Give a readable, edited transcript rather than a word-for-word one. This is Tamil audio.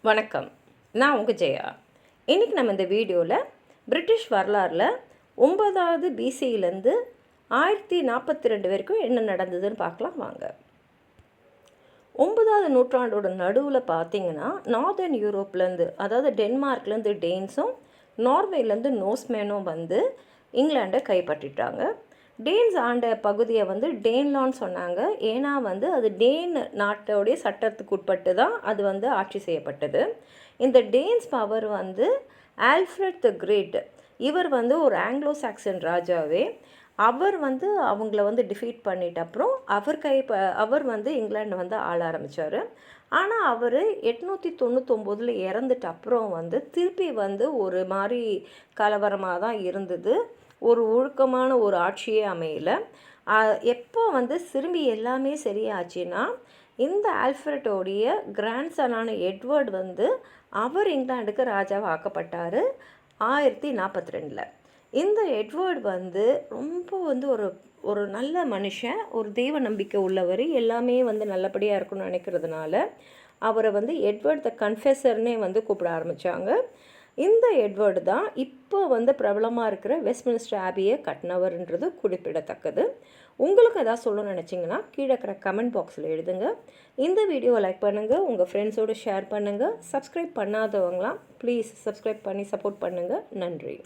வணக்கம், நான் உங்கள் ஜெயா. இன்றைக்கி நம்ம இந்த வீடியோவில் பிரிட்டிஷ் வரலாறில் 9வது பிசியிலேருந்து 1042 வரைக்கும் என்ன நடந்ததுன்னு பார்க்கலாம் வாங்க. 9வது நூற்றாண்டோட நடுவில் பார்த்திங்கன்னா நார்தர்ன் யூரோப்லேருந்து, அதாவது டென்மார்க்லேருந்து டேன்ஸும் நார்வேலேருந்து நோஸ்மேனும் வந்து இங்கிலாண்டை கைப்பற்றிட்டாங்க. டேன்ஸ் ஆண்ட பகுதியை வந்து டேன்லான்னு சொன்னாங்க. ஏன்னா வந்து அது டேன் நாட்டோடைய சட்டத்துக்கு உட்பட்டு தான் அது வந்து ஆட்சி செய்யப்பட்டது. இந்த டேன்ஸ் பவர் வந்து ஆல்ஃப்ரெட் த கிரேட், இவர் வந்து ஒரு ஆங்கிலோ சாக்சன் ராஜாவே. அவர் வந்து அவங்கள வந்து டிஃபீட் பண்ணிட்ட அப்புறம் அவர் வந்து இங்கிலாண்டை வந்து ஆள ஆரம்பித்தார். ஆனால் அவர் 899 இறந்துட்ட அப்புறம் வந்து திருப்பி வந்து ஒரு மாதிரி கலவரமாக தான் இருந்தது. ஒரு ஒழுக்கமான ஒரு ஆட்சியே அமையலை. எப்போ வந்து திரும்பி எல்லாமே சரியாச்சுன்னா, இந்த ஆல்ஃப்ரெட்டோடைய கிராண்ட்சனான எட்வர்ட் வந்து அவர் இங்கிலாண்டுக்கு ராஜாவாக ஆக்கப்பட்டார் 1042. இந்த எட்வர்ட் வந்து ரொம்ப வந்து ஒரு நல்ல மனுஷன், ஒரு தெய்வ நம்பிக்கை உள்ளவர், எல்லாமே வந்து நல்லபடியாக இருக்குன்னு நினைக்கிறதுனால அவரை வந்து எட்வர்ட் த கன்ஃபெசர்னே வந்து கூப்பிட ஆரம்பித்தாங்க. இந்த எட்வர்டு தான் இப்போ வந்து பிரபலமாக இருக்கிற வெஸ்ட்மின்ஸ்டர் ஆபியை கட்டினவர்ன்றது குறிப்பிடத்தக்கது. உங்களுக்கு எதாவது சொல்லணும்னு நினச்சிங்கன்னா கீழே இருக்கிற கமெண்ட் பாக்ஸில் எழுதுங்க. இந்த வீடியோவை லைக் பண்ணுங்கள், உங்கள் ஃப்ரெண்ட்ஸோடு ஷேர் பண்ணுங்கள். சப்ஸ்கிரைப் பண்ணாதவங்களாம் ப்ளீஸ் சப்ஸ்கிரைப் பண்ணி சப்போர்ட் பண்ணுங்கள். நன்றி.